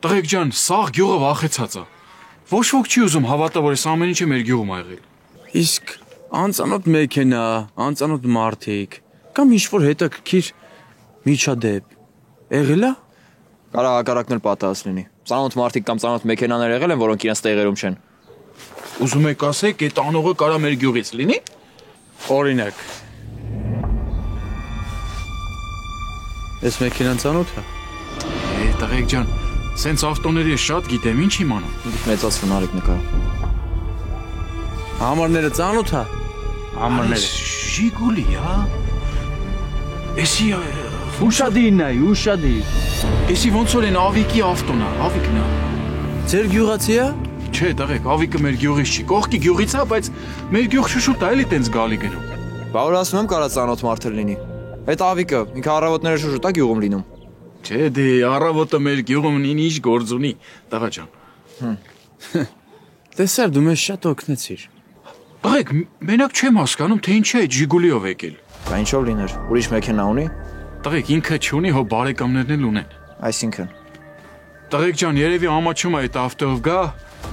Տղեկ ջան, սաղ գյուղը վախեցած է։ Ոչ ոք չի ուզում հավատա, որ այս ամեն ինչը մեր գյուղում ա եղել։ Իսկ անծանոթ մեքենա, անծանոթ մարդիկ, կամ ինչ-որ հետաքրքիր միջադեպ եղել է։ Կարող հակառակն էլ պատահած լինի։ Ծանոթ մարդիկ կամ ծանոթ մեքենաներ եղել են, որոնք իրենց տեղերում չեն։ Ուզում եք ասեք, այդ անողը կարա մեր գյուղից լինի։ Օրինակ։ Այս մեքենան ծանոթ է։ Տղեկ ջան, սենց ավտոների ես շատ գիտեմ, ինչ իմանամ։ Դուք մեծացրուն արեք նկարը։ Համարները ծանոթ է։ Համարները։ Ժիգուլի, հա։ Էսի Ուշադիրն է, ուշադիր։ Էսի ոնց որ են Ավիկի ավտոն է, Ավիկն է։ Ձեր գյուղացի է։ Չէ, տղեկ, Ավիկը մեր գյուղից չի, կողքի գյուղից է, բայց մեր գյուղ շուշուտ է, էլի տենց գալի գնում։ Բա որ ասում եմ կարա ծանոթ մարդ լինի։ Այդ Ավիկը ինքը առավոտները շուշուտ է գյուղում լինում։ Չէ, դե առավոտը մեր գյուղում ինչ գործ ունի, տղա ջան։ Տեսար, դու մեզ շատ օգնեցիր։ Տղեկ, մենակ չեմ հասկանում, թե ինչի է այդ Ժիգուլիով եկել։ Բա ինչով լիներ։ Ուրիշ մեքենա ունի։ Տղեկ, ինքը չունի, հո բարեկամներն էլ ունեն։ Այսինքն։ Տղեկ ջան, երևի ամաչում է այդ ավտոով գա,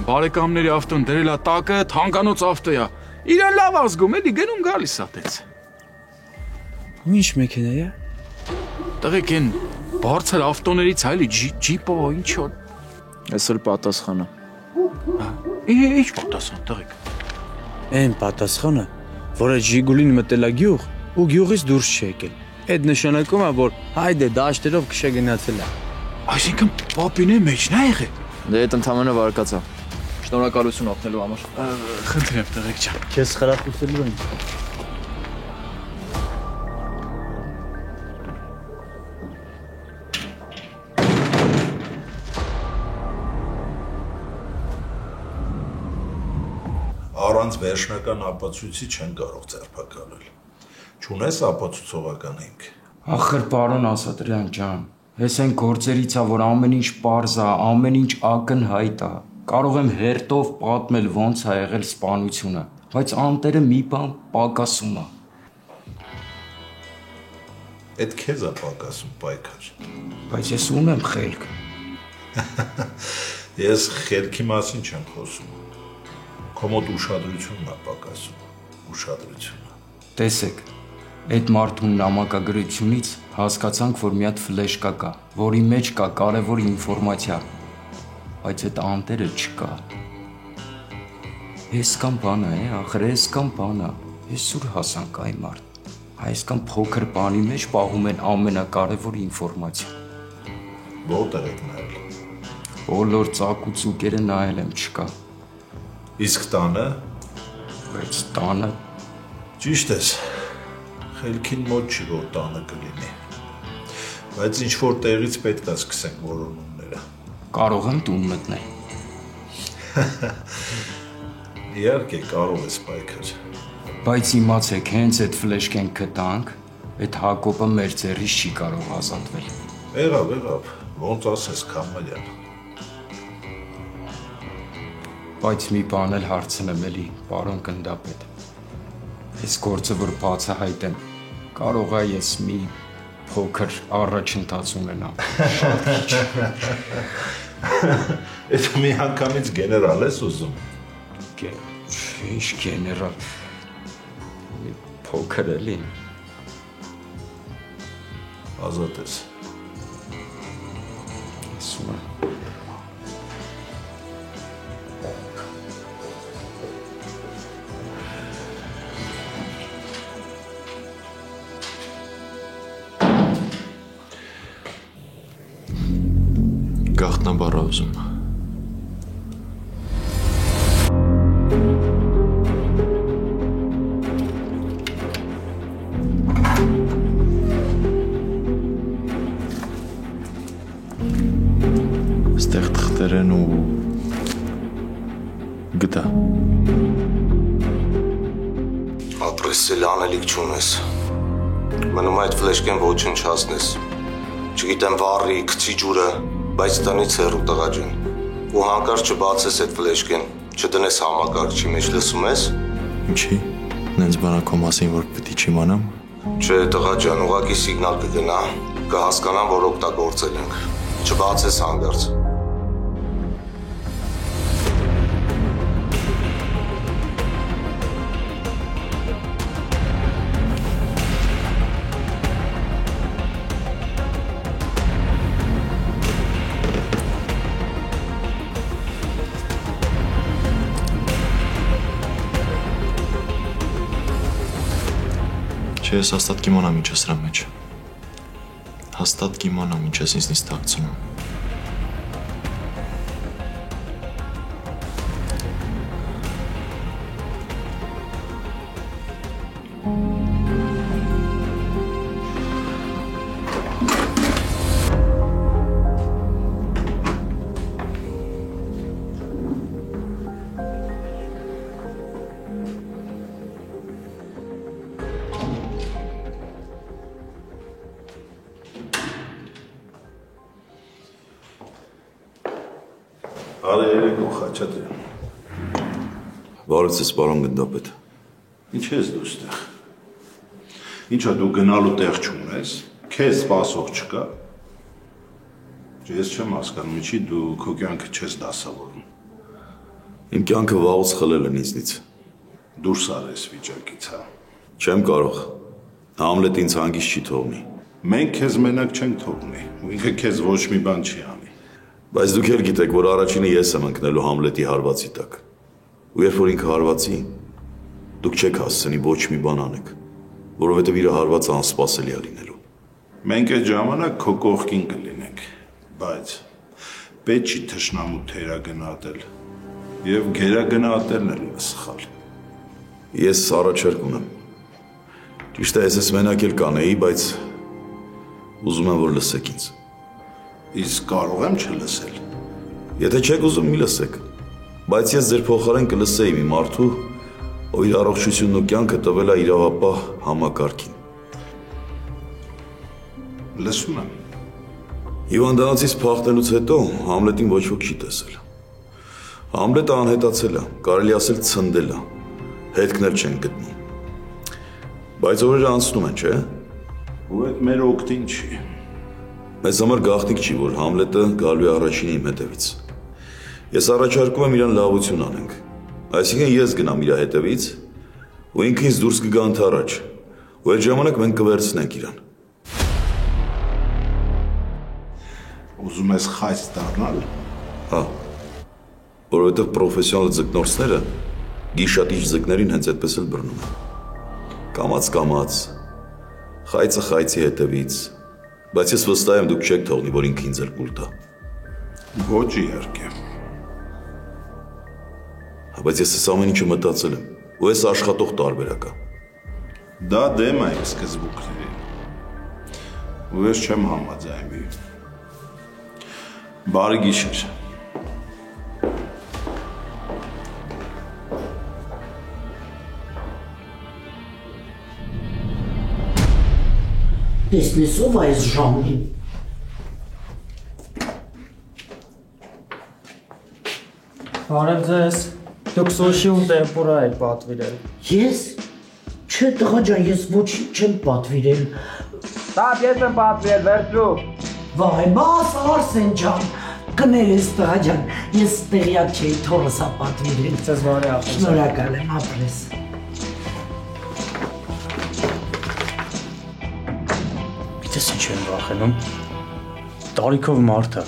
բարեկամների ավտոն դրել է տակը, թանկանոց ավտո է։ Իրան լավ ազգում, էլի գնում գալիս է տենց։ Ինչ մեքենա է։ Տղեկ, են բարձր ավտոներից այլի ջիպո, ինչ որ։ Ես էլ պատասխանը։ Ինչ պատասխան, տղեկ։ Այն պատասխանը, որ այդ Ժիգուլին մտել է գյուղ ու գյուղից դուրս չի եկել։ Այդ նշանակում է, որ հայդե դաշտերով քշե գնացել է։ Այսինքն պապինե մեջն է եղել։ Դե այդ ընդամենը վարկածա։ Շնորհակալություն օգնելու համար։ Խնդրեմ, տղեկ ջան։ Քեզ խրախուսելու եմ։ Առանց վերջնական ապացույցի չեն կարող ձերբակալել։ Չունես ապացուցողական հիմք։ Ախր պարոն Ասատրյան ջան, ես այն գործերից է, որ ամեն ինչ պարզ է, ամեն ինչ ակնհայտ է։ Կարող եմ հերթով պատմել ոնց է եղել սպանությունը, բայց անտերը մի բան պակասում է։ Այդ քեզ է պակասում, պայքար։ Բայց ես ունեմ խելք։ Ես խելքի մասին չեմ խոսում։ Քո մոտ ուշադրությունն է պակասում, ուշադրությունը։ Տեսեք, այդ մարդուն նամակագրությունից հասկացանք, որ մի հատ ֆլեշկա կա, որի մեջ կա կարևոր ինֆորմացիա, բայց այդ անտերը չկա։ Ես կամ բանը է, ախր ես կամ բանը, ես ուր հասանք այ մարդ, այսքան փոքր բանի մեջ պահում են ամենակարևոր ինֆորմացիա։ Որտեղ եք նայել։ Բոլոր ծակուցուկերը նայել եմ, չկա։ Իսկ տանը։ Բայց տանը։ Ճիշտ ես։ Խելքին մոտ չի, որ տանը կլինի։ Բայց ինչ որ տեղից պետք է սկսենք որոնումները։ Կարող եմ տուն մտնել։ Իհարկե կարող ես պայքար։ Բայց իմացեք, հենց այդ ֆլեշկեն գտանք, այդ Հակոբը մեր ձեռից չի կարող ազատվել։ Եղավ, ոնց ասես Քամալյան։ Բայց մի բան էլ հարցնեմ էլի, պարոն գնդապետ։ Այս գործը, որ բացահայտեմ, կարող է ես մի փոքր առաջընթաց ունենամ։ Շատ քիչ։ Այդ մի անգամից գեներալ ես ուզում։ Ինչ գեներալ։ Մի փոքր էլի։ Ազատ ես։ Ասում եմ։ Գաղտնաբառ ուզում։ Ստեղ թղթեր են ու գտա։ Ապրեսել անելիք չունես։ Մնում այդ ֆլեշկեն ոչնչացնես։ Չգիտեմ վառի, գցի ջուրը, բայց տնից հեռու տղա ջան։ Ու հանկարծ չբացես այդ ֆլեշկեն, չդնես համակարգչի մեջ, լսում ես։ Ինչի։ Նենց բանակո մասին, որ պիտի չիմանամ։ Չէ, տղա ջան, ուղղակի սիգնալ կգնա, կհասկանամ, որ օգտագործել ենք։ Չբացես հանկարծ։ Չէ, ես հաստատ կիմանամ ինչ է սրա մեջ։ Հաստատ կիմանամ ինչ ես ինձնից թաքցնում։ Արի երեկո Խաչատրյան։ Բարև ձեզ, պարոն գնդապետ։ Ինչ ես դու ստեղ։ Ինչա դու գնալու տեղ չունես, քեզ սպասող չկա։ Ես չեմ հասկանում, ինչի դու քո կյանքը չես դասավորում։ Իմ կյանքը վաղուց խլել են ինձնից։ Դուրս առ այս վիճակից, հա։ Չեմ կարող։ Համլետ ինձ հանգիստ չի թողնի։ Մենք քեզ մենակ չենք թողնի, ու ինքը քեզ ոչ մի բան չի անի։ Բայց դուք էլ գիտեք, որ առաջինը ես եմ ընկնելու Համլետի հարվածի տակ։ Ու երբ որ ինքը հարվածի, դուք չեք հասցնի ոչ մի բան անեք, որովհետև իր հարվածը անսպասելի է լինելու։ Մենք այդ ժամանակ քո կողքին կլինենք, բայց պետք չի թշնամու թերագնահատել եւ գերագնահատելն էլ սխալ։ Ես առաջարկ ունեմ։ Ճիշտ է, ես մենակ էլ կանեի, բայց ուզում եմ, որ լսեք ինձ։ Իսկ կարող եմ չլսել։ Եթե չեք ուզում, մի լսեք, բայց ես ձեր փոխարեն կլսեի մի մարդու, ով իր առողջությունն ու կյանքը տվել է իրավապահ համակարգին։ Լսում եմ։ Հիվանդանոցից փախնելուց հետո Համլետին ոչ ոք չի տեսել։ Համլետը անհետացել է, կարելի ասել ցնդել է, հետքն էլ չեն գտնում։ Բայց օրերը անցնում են, չէ՞։ Ու այդ մեր օգտին չի։ Մեզ համար գաղտնիք չի, որ Համլետը գալու է առաջինը իմ հետևից։ Ես առաջարկում եմ իրան լավություն անենք։ Այսինքն ես գնամ իր հետևից, ու ինքը ինձ դուրս կգա ընդառաջ, ու այդ ժամանակ մենք կվերցնենք իրան։ Ուզում ես խայծ դառնալ։ Հա։ Որովհետև պրոֆեսիոնալ ձկնորսները գիշատիչ ձկներին հենց այդպես էլ բռնում են։ Կամաց, խայծը խայծի հետևից, բայց ես վստահ եմ դուք չեք թողնի, որ ինքը ինձ էլ կուլ տա։ Ոչ իհարկե։ Բայց ես այս ամեն ինչը մտածել եմ, ու ես աշխատող տարբերակ է։ Դա դեմ է իմ սկզբունքներին։ Ու ես չեմ համաձայնվի։ Բարի գիշեր։ Տեսնես ով այս ժամին։ Բարև ձեզ, դուք սոշի ու տեմպուրա եք պատվիրել։ Ես? Չէ տղա ջան, ես ոչինչ չեմ պատվիրել։ Տատ ես եմ պատվիրել, վերջու։ Վայ, բաս Արսեն ջան, կներես տղա ջան, ես տեղյակ չէի թորս ա պատվիրել։ Ձեզ բարի ապրես։ Շնորհակալ եմ, ապրես։ Գիտես ինչ եմ վախենում։ Տարիքով մարդ է,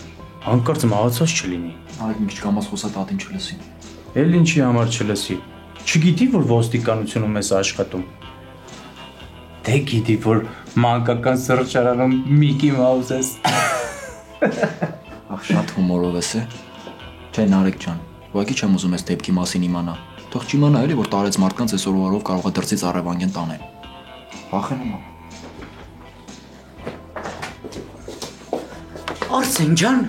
հանկարծ մահացած չլինի։ Արեք մի քիչ կամաց խոսա տատին չլսի։ Էլ ինչի համար չլսի։ Չգիտի, որ ոստիկանությունում ես աշխատում։ Դե գիտի, որ մանկական սրճարանում Միկի Մաուս ես։ Ախ, շատ հումորով ես է։ Չէ, Նարեկ ջան, ուղղակի չեմ ուզում ես դեպքի մասին իմանա։ Թող չիմանա էլի, որ տարեց մարդկանց այսօր օրով կարող է դրսից առևանգեն տանել։ Վախենում եմ։ Արսեն ջան,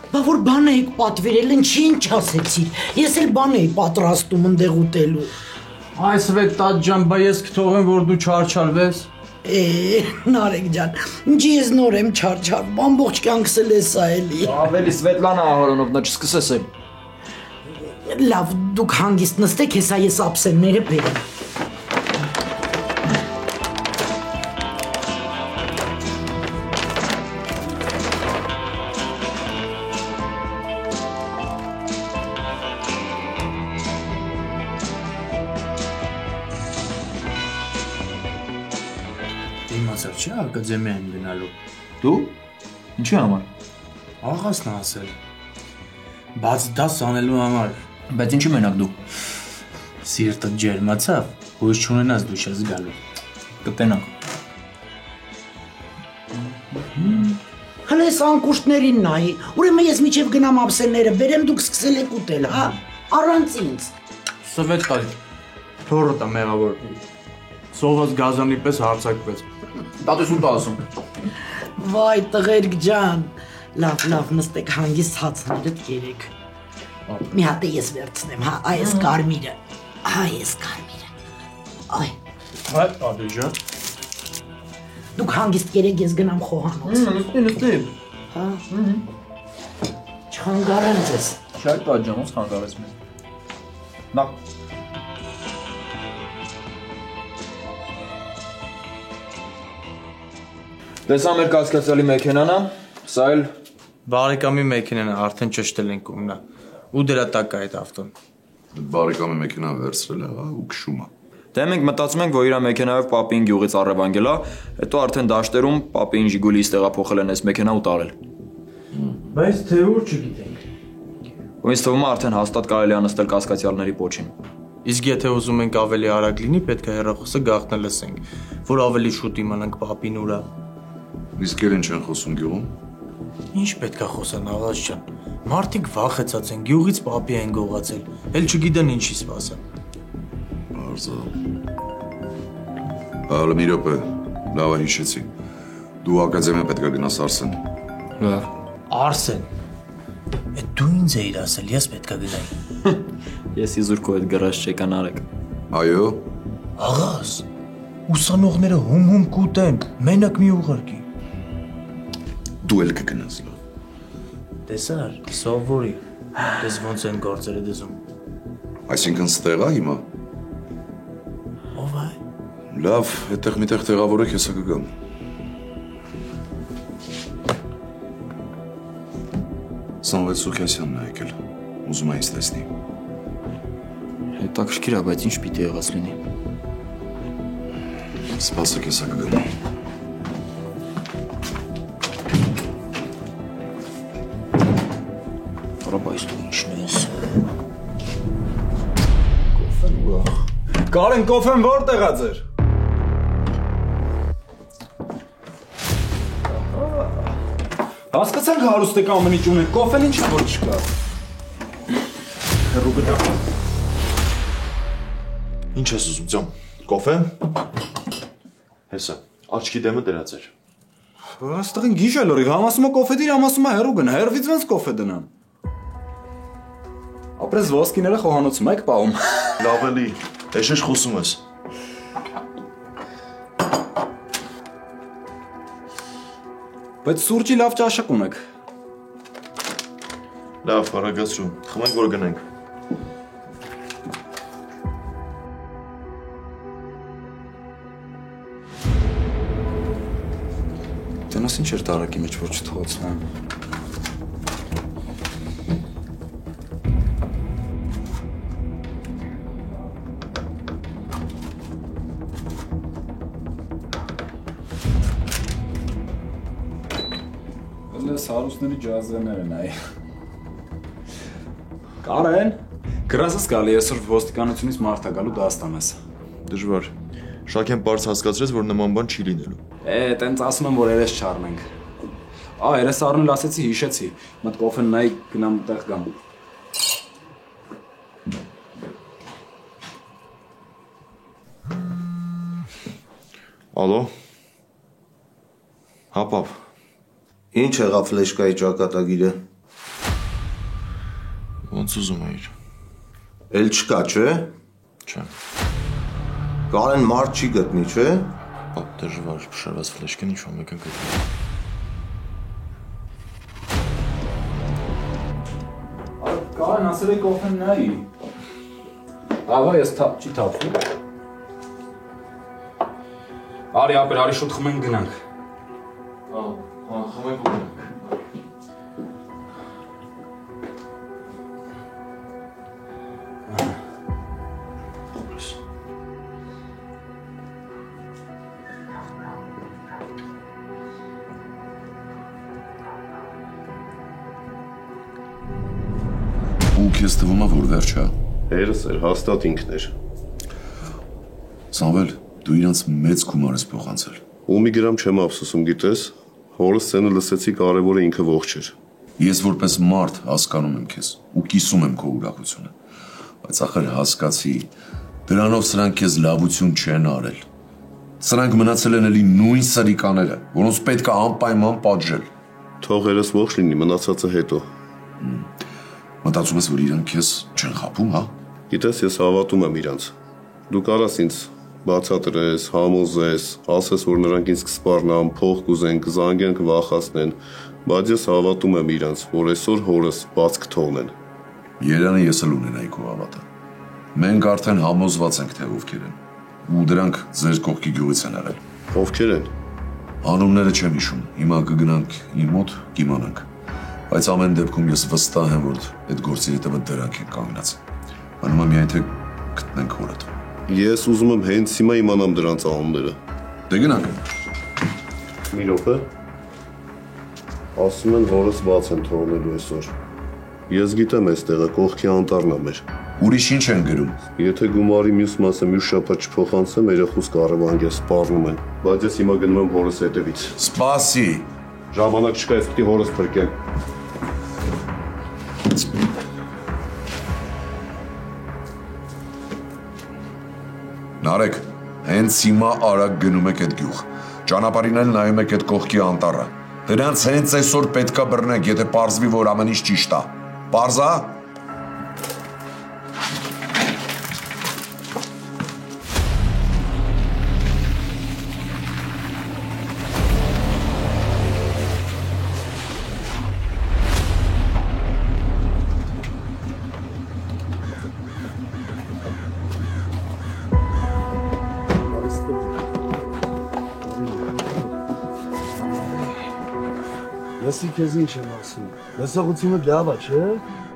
բա որ բան էիք պատվիրել, ինչ ասեցիք, ես էլ բան էի պատրաստում ընդեղ ուտելու։ Այս վետ տատ ջան, բա ես կթողեմ, որ դու չարչարվես։ Նարեկ ջան, ինչի ես նոր եմ չարչարվում, ամբողջ կյանքս էլ ես էլի։ Ավելի Սվետլանա Ահարոնովնա չսկսես էլ։ Լավ, դուք հանգիստ նստեք, հեսա ես ափսեները բերեմ։ Իմացավ չէ, ակադեմիա եմ գնալու։ Դու? Ինչի համար։ Աղասն ասել։ Բաց դաս անելու համար։ Բայց ինչի մենակ դու։ Սիրտը ջերմացավ, հույս չունենաս դու չես գալու։ Կտենանք։ ես անկուշտներին նայի։ Ուրեմն ես միջև գնամ ափսեները, բերեմ դուք սկսել եք ուտել, հա։ Առանց ինձ։ Սվետկայ։ Թորը տա մեղավոր։ Սոված գազանի պես հարցակվեց։ Տատուսում տա ասում։ Վայ, տղերք ջան։ Լավ, նստեք հանգիստ հացներդ երեք։ Մի հատ ես վերցնեմ, հա, այս կարմիրը։ Այ։ Հայ, ադեջա։ Դուք հանգիստ երեք ես գնամ խոհանոց։ Նստի։ Հա։ Չխանգարեմ ձեզ։ Շայ պատճան, ոնց խանգարես մեզ։ Նա Տեսա մեր կասկածալի մեքենան է, սա էլ Բարեկամի մեքենան արդեն ճշտել ենք ումնա։ Ու դրա տակ է այդ ավտոն։ Բարեկամի մեքենան վերցրել է, ու քշում է։ Դե մենք մտածում ենք, որ իր մեքենայով պապին գյուղից առևանգել է, հետո արդեն դաշտերում պապին Ժիգուլից տեղափոխել են այս մեքենա ու տարել։ Բայց թե ուր չգիտենք։ Ու ինձ թվում է արդեն հաստատ կարելի է նստել կասկածյալների պոչին։ Իսկ եթե ուզում ենք ավելի արագ լինի, պետք է հեռախոսը գաղտնը լսենք, որ ավելի շուտ իմանանք պապին ուրա։ Իսկ երեն չեն խոսում գյուղում։ Ինչ պետք է խոսան աղաս ջան։ Մարդիկ վախեցած են, գյուղից պապի են գողացել, էլ չգիտեն ինչի սպասեն։ Արզա։ Հալը մի րոպե, լավ է հիշեցի։ Դու ակադեմիա պետք է գնաս Արսեն։ Լավ։ Արսեն։ Այդ դու ինձ էիր ասել, ես պետք է գնայի։ Ես իզուր քո հետ գրած չեկան արեք։ Այո։ Աղաս, ուսանողները հում կուտեն, մենակ մի ուղարկի։ Դու էլ կգնաս լավ։ Տեսար, սովորի, դες ոնց են գործերը դզում։ Այսինքն ստեղ է հիմա։ Ով է։ Լավ, այդտեղ միտեղ տեղավորեք, հեսա կգամ։ Սամվել Սուքյասյանն է եկել, ուզում է ինձ տեսնի։ Հետաքրքիր է, բայց ինչ պիտի եղած լինի։ Սպասեք, հեսա կգամ։ Բայց դու ինչն ես։ Կարեն, կոֆեն որտեղ է ձեր։ Հասկացանք հարուստեք ամեն ինչ ունեք, կոֆեն ինչ որ չկա։ Հեռու գնա։ Ինչ ես ուզում, ձյոմ, կոֆե։ Հեսա, աչքի դեմը դրած էր։ Աստղին գիշ է լորի, համ ասում է կոֆե դիր, համ ասում է հեռու գնա, հեռվից ոնց կոֆե դնան։ Ապրես ոսկիները խոհանոցում եք պահում։ Լավ էլի, էշեշ խոսում ես։ Բայց սուրճի լավ ճաշակ ունեք։ Լավ, արագացրու, խմենք որ գնենք։ Տենաս ինչ էր տարակի մեջ, որ չթողացնեմ։ Հարուստների ջազերներ են այ։ Կարեն, գրասս գալի այսօր ոստիկանությունից մարդ է գալու դաստանես։ Դժվար։ Շաքեն պարզ հասկացրեց, որ նման բան չի լինելու։ Տենց ասում եմ, որ երես չառնենք։ Երես առնել ասեցի, հիշեցի։ Մտ կոֆեն նայի գնամ տեղ գամ։ Ալո։ Հապապ։ Ինչ եղավ ֆլեշկայի ճակատագիրը։ Ոնց ուզում էիր։ Էլ չկա, չէ։ Չէ։ Կարեն մարդ չի գտնի, չէ։ Պապ դժվար, փշրված ֆլեշկեն ինչ-որ մեկը գտնի։ Կարեն ասել է կոֆեն նայի։ Աղա ես չի թափվում։ Արի ապեր, արի շուտ խմենք գնանք։ Խմենք ու գնանք։ Ու քեզ թվում է, որ վերջ է։ Հերս էր, հաստատ ինքն էր։ Սամվել, դու իրանց մեծ գումար ես փոխանցել։ Ու մի գրամ չեմ ափսոսում, գիտես։ Հորս սենը լսեցի կարևորը ինքը ողջ էր։ Ես որպես մարդ հասկանում եմ քեզ ու կիսում եմ քո ուրախությունը, բայց ախր հասկացի, դրանով սրանք քեզ լավություն չեն արել։ Սրանք մնացել են էլի նույն սրիկաները, որոնց պետք է անպայման պատժել։ Թող երես ողջ լինի, մնացածը հետո։ Մտածում ես, որ իրանք քեզ չեն խաբում, հա։ Գիտես, ես հավատում եմ իրանց։ Դու կարաս ինձ բացատրես, համոզես, ասես, որ նրանք ինձ կսպառնան, փող կուզեն, կզանգեն, կվախացնեն, բայց ես հավատում եմ իրանց, որ այսօր հորս բաց կթողնեն։ Երանը ես էլ ունենայի քո հավատը։ Մենք արդեն համոզված ենք, թե ովքեր են, ու դրանք ձեր կողքի գյուղից են արել։ Ովքեր են։ Անունները չեմ հիշում, հիմա կգնանք իմ մոտ, կիմանանք։ Բայց ամեն դեպքում ես վստահ եմ, որ այդ գործի հետևը դրանք են կանգնած։ Մնում է միայն թե գտնենք հորդ։ Ես ուզում եմ հենց հիմա իմանամ դրանց անունները։ Դե գնանք։ Մի րոպե։ Ասում են հորս բաց են թողնելու այսօր։ Ես գիտեմ այս տեղը կողքի անտառն է մեր։ Ուրիշ ինչ են գրում։ Եթե գումարի մյուս մասը մյուս շաբաթ չփոխանցեմ, երախուս կառավանգել, սպառնում են։ Բայց ես հիմա գնում եմ հորս հետևից։ Սպասի։ Ժամանակ չկա, ես պիտի հորս փրկեմ։ Նարեկ, հենց հիմա արագ գնում եք այդ գյուղ։ Ճանապարհին էլ նայում եք այդ կողքի անտառը։ Դրանց հենց այսօր պետքա բռնեք, եթե պարզվի, որ ամեն ինչ ճիշտ է։ Պարզա։ Լսի քեզ ինչ եմ ասում։ Լսողությունը լավ է, չէ՞։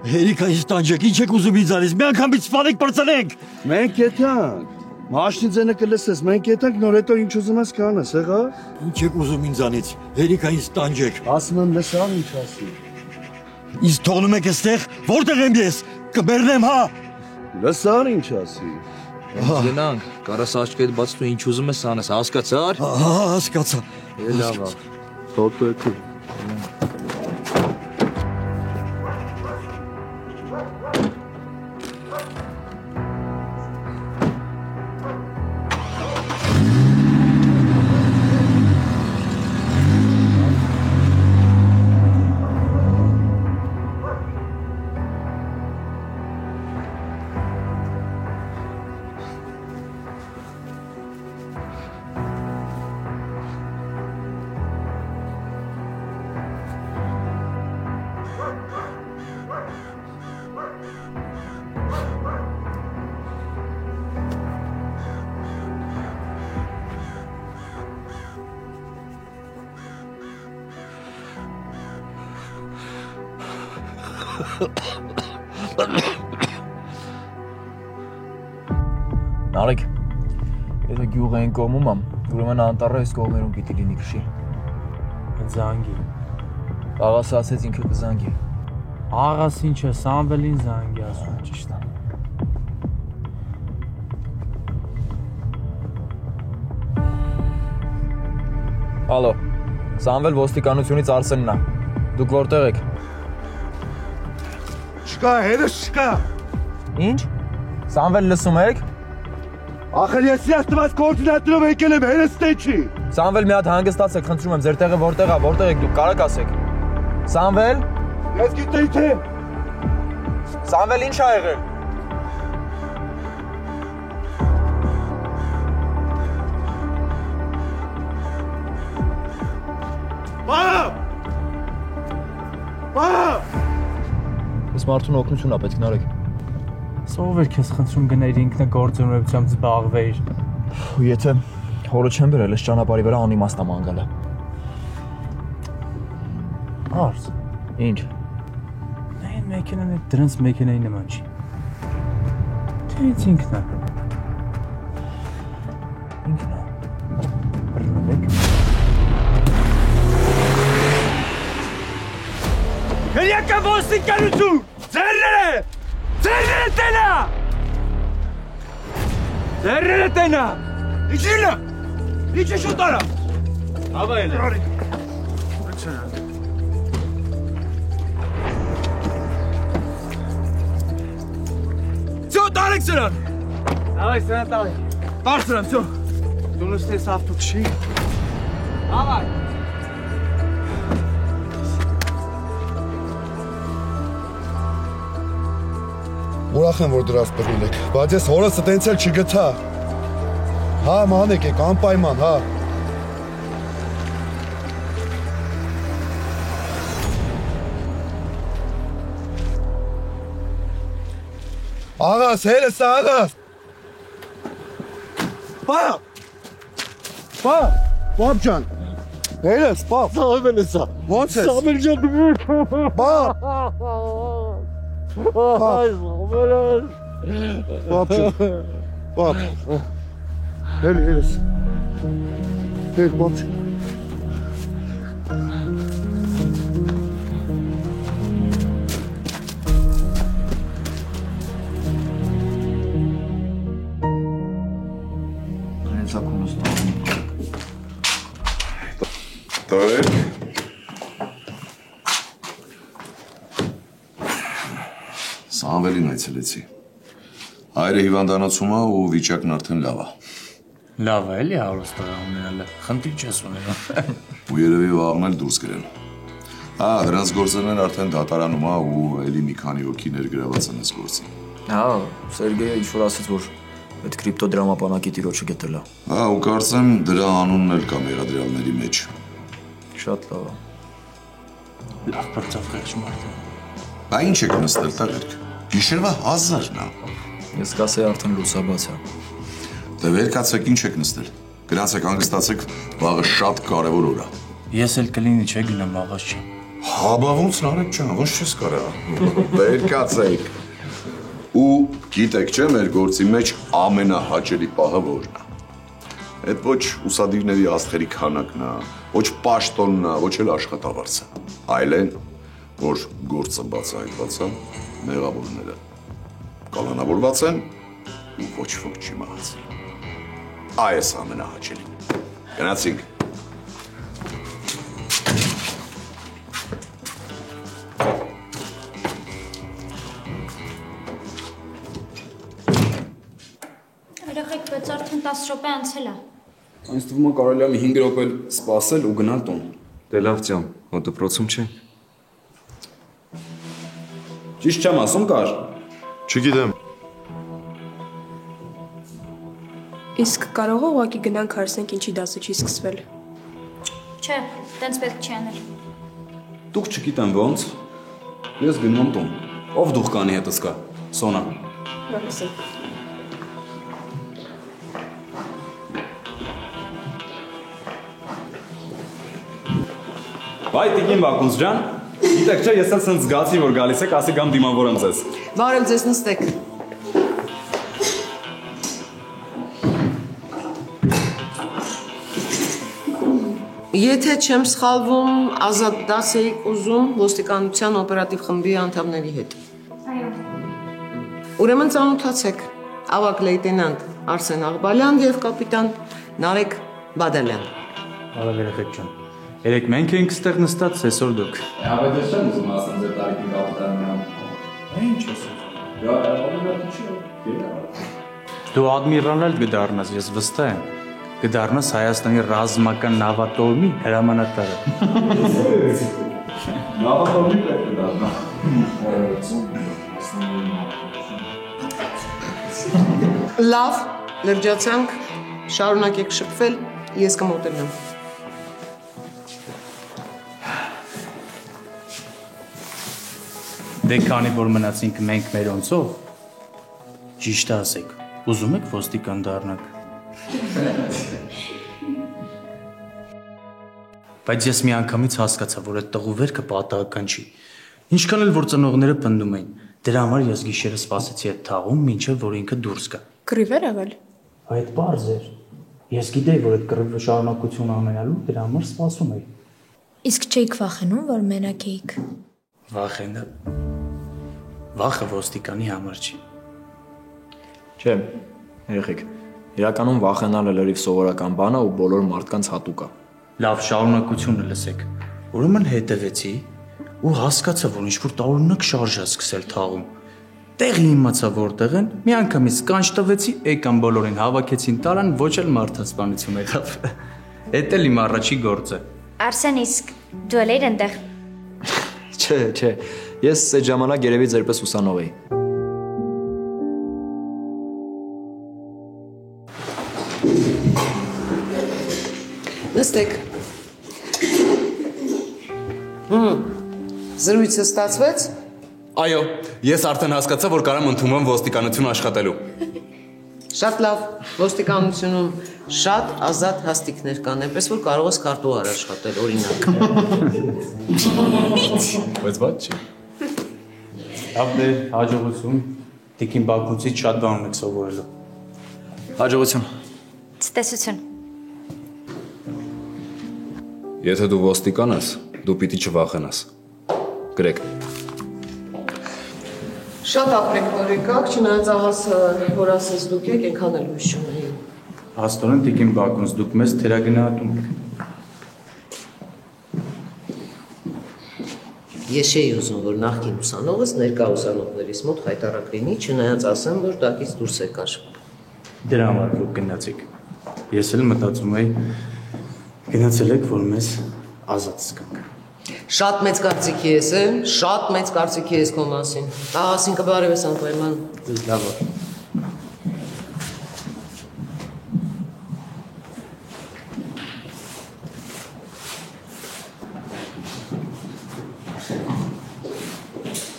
Հերիքա ինձ տանջեք, ինչ եք ուզում ինձանից։ Մի անգամից սպանեք բրծնենք։ Մենք եթանք։ Մաշնի ձենը կլսես, մենք եթանք, նոր հետո ինչ ուզում ես կանես, եղա։ Ինչ եք ուզում ինձանից։ Հերիքա ինձ տանջեք։ Ասում եմ լսան ինչ ասի։ Ինձ թողնում եք այստեղ, որտեղ եմ ես։ Կբեռնեմ, հա։ Լսան ինչ ասի։ Գնանք, կարաս աչքդ բաց դու ինչ ուզում ես անես, հասկացար։ Հա, հասկացա։ Լավ է։ Թողտո։ Նարեկ, եթե գյուղը այն կողմում եմ, ուրեմն անտառը այս կողմերում պիտի լինի քշի։ Զանգի։ Աղասը ասեց ինքը կզանգի։ Աղաս ինչ է, Սամվելին զանգի ասում, ճիշտ է։ Ալո, Սամվել ոստիկանությունից Արսենն է։ Դուք որտեղ եք։ Չկա, հերս չկա։ Ինչ։ Սամվել լսում եք։ Ախր ես ստված կոորդինատորով եկել եմ, հերս թե չի։ Սամվել մի հատ հանգստացեք, խնդրում եմ, ձեր տեղը որտեղ է, որտեղ եք դուք, կարաք ասեք։ Սամվել։ Ես գիտեի թե։ Սամվել ինչ ա եղել։ Ես մարդուն օգնություն ա պետք նարեք։ Սովեր քեզ խնդրում գներ ինքնագործունեությամբ զբաղվեիր։ Եթե հորը չեմ բերել, ես ճանապարհի վրա անիմաստ եմ անգալը։ Արս։ Ինչ։ Այն մեքենան է դրանց մեքենայի նման չի։ Թե ինձ ինքն է։ Ինքն է։ Բռնեք։ Հերիքա ոստիկանություն։ Ձեռները։ Ձեռները տենա։ Ձեռները տենա։ Իջինը։ Իջի շուտ արա։ Ավայել։ Всё, տարեք սրան։ Давай, сюда, давай. Տար սրան, всё։ Դու նստես ավտոքշի։ Давай։ Ուրախ եմ, որ դրած բռնել եք, բայց ես հորս տենց էլ չգտա։ Հա, մանեք եք, անպայման, հա։ Աղաս, հերս աղաս։ Պա։ Պա, պապ ջան։ Հերս, պապ։ Սաղվել է սա։ Ոնց ես։ Սաղվել ջան։ Պա։ Պապ ջան։ Պապ։ Հերս։ Հեր, պապ ջան։ Տարեք։ Սամվելին այցելեցի։ Հայրը հիվանդանոցում է ու վիճակն արդեն լավ է։ Լավ է, էլի հարուստ տղա ունենալը, խնդիր չես ունենում։ Ու երևի վաղն էլ դուրս գրեն։ Հա, դրանց գործերն են արդեն դատարանում է ու էլի մի քանի հոգի ներգրաված են այս գործին։ Հա, Սերգեյը ինչ-որ ասեց, որ այդ կրիպտոդրամապանակի տիրոջը գտել է։ Հա, ու կարծեմ դրա անունն էլ կա մեղադրյալների մեջ։ Շատ լավ է։ Լավ բրծավ խեղճ մարդ է։ Բա ինչ եք նստել տղերք։ Գիշերվա 1000-ն է։ Ես կասեի արդեն լուսաբաց է։ Դե վեր կացեք, ինչ եք նստել։ Գնացեք հանգստացեք, վաղը շատ կարևոր օր է։ Ես էլ կլինի չէ գնամ աղաս ջան։ Հա, բա ոնց Նարեկ ջան, ոնց չես կարա։ Վեր կացեք։ Ու գիտեք չէ, մեր գործի մեջ ամենահաճելի պահը որն է։ Այդ ոչ ուսադիրների աստղերի քանակն է, ոչ պաշտոնն է, ոչ էլ աշխատավարձը, այլ են, որ գործը բացահայտված է, մեղավորները կալանավորված են ու ոչ ոք չի մահացել։ Այս ամենահաճելին։ Գնացինք։ Երեխեք, բայց արդեն 10 րոպե անցել է։ Այս թվում է կարելի է մի 5 րոպե սպասել ու գնալ տուն։ Դե լավ ծյամ, հո դպրոցում չենք։ Ճիշտ չեմ ասում կար։ Չգիտեմ։ Իսկ կարող է ուղղակի գնանք հարցնենք ինչի դասը չի սկսվել։ Չէ, տենց պետք չի անել։ Դուք չգիտեմ ոնց։ Ես գնում եմ տուն։ Ով դուք կանի հետս կա։ Սոնա։ Լսի։ Բայ տիկին Բակունց ջան, գիտեք չէ, ես էլ սենց զգացի, որ գալիս եք, ասի գամ դիմավորեմ ձեզ։ Բարև ձեզ, նստեք։ Եթե չեմ սխալվում, ազատ դաս էիք ուզում ոստիկանության օպերատիվ խմբի անդամների հետ։ Այո։ Ուրեմն ծանոթացեք, ավագ լեյտենանտ Արսեն Աղբալյան եւ կապիտան Նարեկ Բադալյան։ Բարև երեխեք ջան։ Երեք մենք էինք ստեղ նստած, այսօր դուք։ Բայց ես չեմ ուզում ասեմ ձեր տարիքի կապիտանն։ Ինչ ես Դու ադմիրալ էլ կդառնաս, ես վստահ եմ։ Կդառնաս Հայաստանի ռազմական նավատորմի հրամանատարը։ Նավատորմի պետք է դառնա։ Լավ, լրջացանք, շարունակեք շփվել, ես կմոտենամ։ Դե քանի որ մնացինք մենք մերոնցով, ճիշտ ասեք, ուզում եք ոստիկան դառնաք։ Բայց ես մի անգամից հասկացա, որ այդ տղու վերքը պատահական չի։ Ինչքան էլ որ ծնողները պնդում էին, դրա համար ես գիշերը սպասեցի այդ թաղում, մինչև որ ինքը դուրս գա։ Կռիվ էր եղել։ Այդ պարզ էր։ Ես գիտեի, որ այդ կռիվը շարունակություն ունենալու, դրա համար սպասում էի։ Իսկ չէիք վախենում, որ մենակ էիք։ Վախենա։ Վախը ոստիկանի համար չի։ Չէ, երեխեք, իրականում վախենալը լրիվ սովորական բան է ու բոլոր մարդկանց հատուկ է։ Լավ շարունակությունը լսեք։ Ուրեմն հետևեցի ու հասկացա, որ ինչ-որ տարօրինակ շարժ է սկսել թաղում։ Տեղի իմացա որտեղ են, միանգամից կանչ տվեցի, եկան բոլորին հավաքեցին տարան, ոչ էլ մարդասպանություն եղավ։ Էդ էլ իմ առաջի գործը։ Արսեն, իսկ դու էլ էիր այնտեղ։ Չէ, ես այդ ժամանակ երևի ձերպես ուսանող էի։ Նստեք։ Զրույցը ստացվեց։ Այո, ես արդեն հասկացա, որ կարամ ընդունեմ ոստիկանություն աշխատելու։ Շատ լավ, ոստիկանությունում շատ ազատ հաստիկներ կան, այնպես որ կարող ես քարտուղար աշխատել, օրինակ։ Բայց ված չի։ Լավ դե, հաջողություն, Տիկին Բաքվուցից շատ բան ունեք սովորելու։ Հաջողություն։ Ցտեսություն։ Եթե դու ոստիկան ես, դու պիտի չվախենաս։ Գրեք։ Շատ ապրեք նոր եկաք, չնայած ահաս որ ասես դուք եք, ենքան էլ հույս չունեի։ Աստորեն Տիկին Բաքվունց, դուք մեզ թերագնահատում եք։ Ես չէի ուզում, որ նախկին ուսանողս ներկա ուսանողներից մոտ խայտառակ լինի, չնայած ասեմ, որ տակից դուրս եկար։ Դրա համար դուք գնացիք։ Ես էլ մտածում էի, գնացել եք, որ մեզ ազատ զգանք։ Շատ մեծ կարծիքի ես եմ, շատ մեծ կարծիքի ես քո մասին։ Ահասին կբարևես անպայման։ Ձեզ լավ է։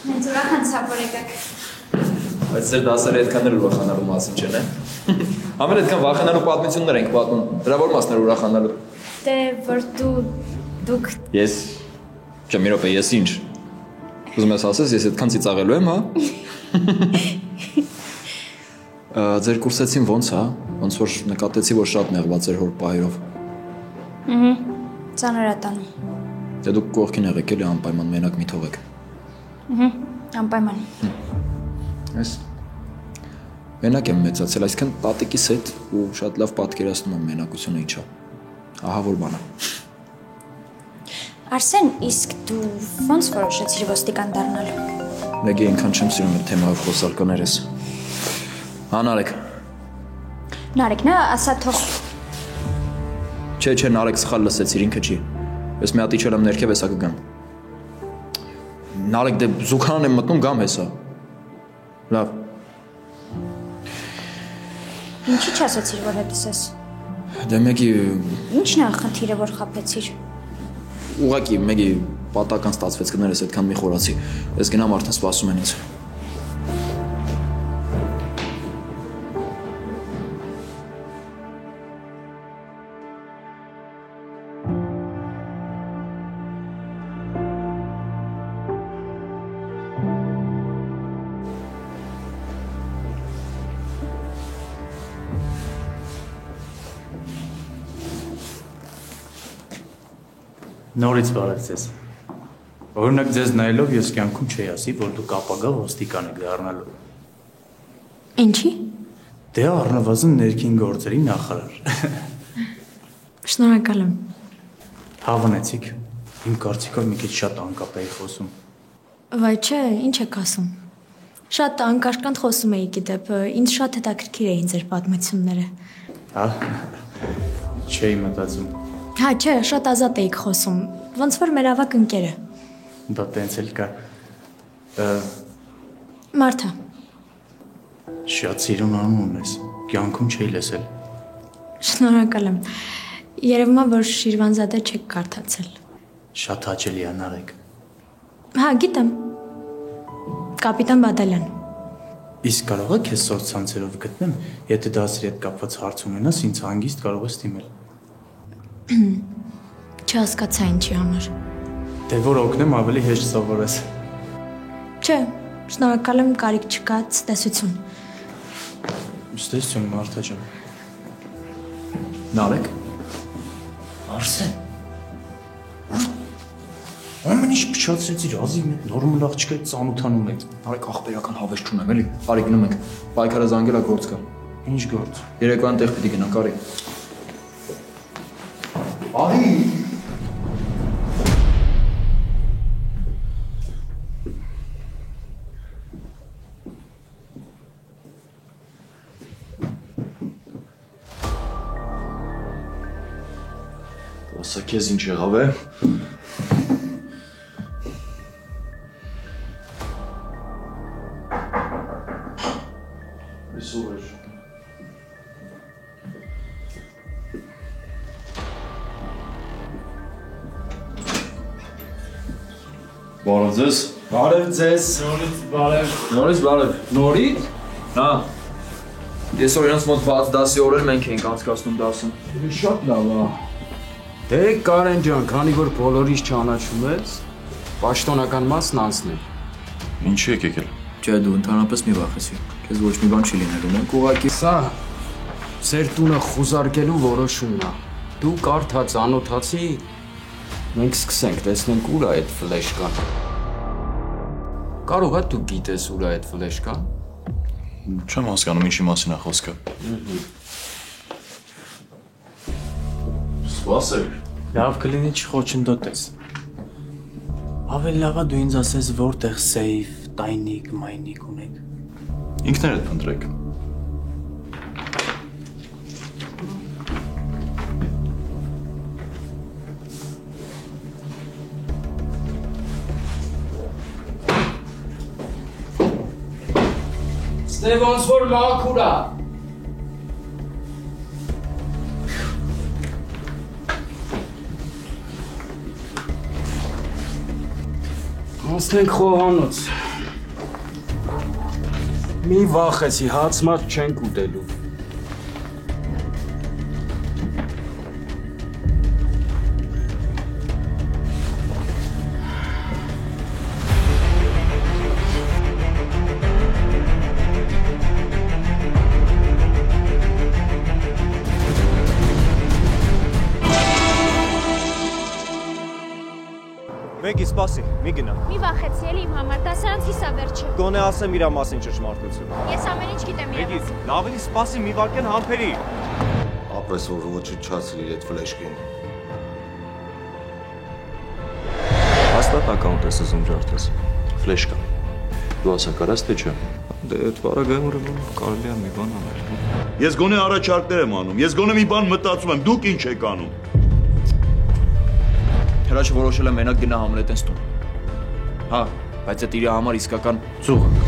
Հենց ուրախ անցավ որ եկաք։ Բայց ձեր դասերը այդքան էլ ուրախանալու մասին չեն, է։ Ամեն այդքան վախենալու պատմություններ ենք պատմում։ Դրա որ մասն էր ուրախանալու։ Դե որ դուք Ես Չէ, մի րոպե, ես ինչ։ Ուզում ես ասես, ես այդքան ծիծաղելու եմ, հա։ Ձեր կուրսեցին ոնց, հա։ Ոնց որ նկատեցի, որ շատ նեղված էր հոր պահերով։ Ծանրատանում։ Դե դուք կողքին եղեք էլի անպայման մենակ մի թողեք։ Անպայման։ Ես մենակ եմ մեծացել, այսինքն տատիկիս հետ ու շատ լավ պատկերացնում եմ մենակությունը ինչա։ Ահա որ բան է։ Արսեն, իսկ դու ոնց որոշեցիր ոստիկան դառնալու։ Մեկ այնքան չեմ սիրում այդ թեմայով խոսալ կներես։ Հա, Նարեկ։ Նարեկն է, ասա թող։ Չէ, Նարեկ սխալ լսեցիր, ինքը չի։ Ես մի հատ իջել եմ ներքև, հեսա կգամ։ Նարեկ, դե զուգանան եմ մտնում, գամ հեսա։ Լավ։ Ինչի՞ չասեցիր, որ հետս ես։ Դե մեկի Ինչն է խնդիրը, որ խաբեցիր։ Ուղղակի մեկի պատական ստացվեց կներես այդքան մի խորացի։ Ես գնամ արդեն սպասում են ինձ։ Նորից բարև ձեզ։ Օրինակ ձեզ նայելով ես կյանքում չէի ասի, որ դուք ապագա ոստիկան եք դառնալու։ Ինչի՞։ Դե առնվազն ներքին գործերի նախարար։ Շնորհակալ եմ։ Հավանեցիք։ Իմ կարծիքով մի քիչ շատ անկապ էի խոսում։ Վայ չէ, ինչ եք ասում։ Շատ անկաշկանդ խոսում էի գիտեպ, ինձ շատ հետաքրքիր էին ձեր պատմությունները։ Հա։ Չէի մտածում։ Հա, չէ, շատ ազատ էիք խոսում, ոնց որ մեր ավակ ընկերը։ Դա տենց էլ կա։ Մարթա։ Շատ սիրուն անուն ունես, կյանքում չէի լսել։ Շնորհակալ եմ։ Երևում է, որ Շիրվանզադե չեք կարդացել։ Շատ հաճելի է, Նարեկ։ Հա, գիտեմ։ Կապիտան Բադալյան։ Իսկ կարող եք ես սոցցանցերով գտնեմ, եթե դասերի հետ կապված հարց ունենաս, ինձ հանգիստ կարող ես դիմել։ Չհասկացա ինչի համար։ Դե որ օգնեմ ավելի հեշտ սովորես։ Չէ, շնորհակալ եմ, կարիք չկա, ցտեսություն։ Ցտեսություն, Մարթա ջան։ Նարեկ։ Արսեն։ Ամեն ինչ փչացրեցիր, ազիվ մի նորմալ աղջկա ծանոթանում եք։ Նարեկ ախպերական հավես չունեմ, էլի։ Արի գնում ենք։ Պայքարը զանգելա գործ կա։ Ինչ գործ։ Երեկոյան տեղ պիտի գնանք, արի։ Արի։ Ասա քեզ ինչ եղավ է։ Այսօր է։ Բարև ձեզ։ Բարև ձեզ։ Նորից բարև։ Նորից։ Հա։ Ես օրինակ մոտ 6 դասի օրեր մենք ենք անցկացնում դասը։ Շատ լավ է։ Դե Կարեն ջան, քանի որ բոլորիս ճանաչում ես, պաշտոնական մասն անցնի։ Ինչի եք եկել։ Չէ, դու ընդհանրապես մի վախեցի։ Քեզ ոչ մի բան չի լինելու, մենք ուղղակի Սա ձեր տունը խուզարկելու որոշումն է։ Դու կարդաց, անոթացի, մենք սկսենք, տեսնենք ուր է այդ ֆլեշկան։ Կարող է դու գիտես ուր է այդ ֆլեշկան։ Չեմ հասկանում ինչի մասին է խոսքը։ Սպասեք։ Լավ կլինի չխոչընդոտես։ Ավելի լավ է դու ինձ ասես որտեղ սեյֆ, տայնիկ, մայնիկ ունեք։ Ինքներդ փնտրեք։ Ստևոնց որ մաքուր է։ Անցնենք խոհանոց։ Մի վախեցի, հացմած չենք ուտելու։ Մեկի սպասի, մի գնա։ Մի վախեցի էլի իմ համար, դասարանցիս է վերջը։ Գոնե ասեմ իրա մասին ճշմարտությունը։ Ես ամեն ինչ գիտեմ իրա Մեկի, մասին։ ավելի սպասի մի վարքյան համբերի։ Ապրես որ ոչինչ չացրի այդ ֆլեշկին։ Հաստատ ակաունտ ես ուզում ջարդես։ Ֆլեշկա։ Դու ասա կարաս թե չէ։ Դե այդ բարագայմուրը կարելի է մի բան անել։ Ես գոնե առաջարկներ եմ անում, ես գոնե մի բան մտածում եմ, դուք ինչ եք անում։ Հրաչը որոշել է մենակ գնա Համլետենց տուն։ Հա, բայց այդ իր համար իսկական ծուղ է։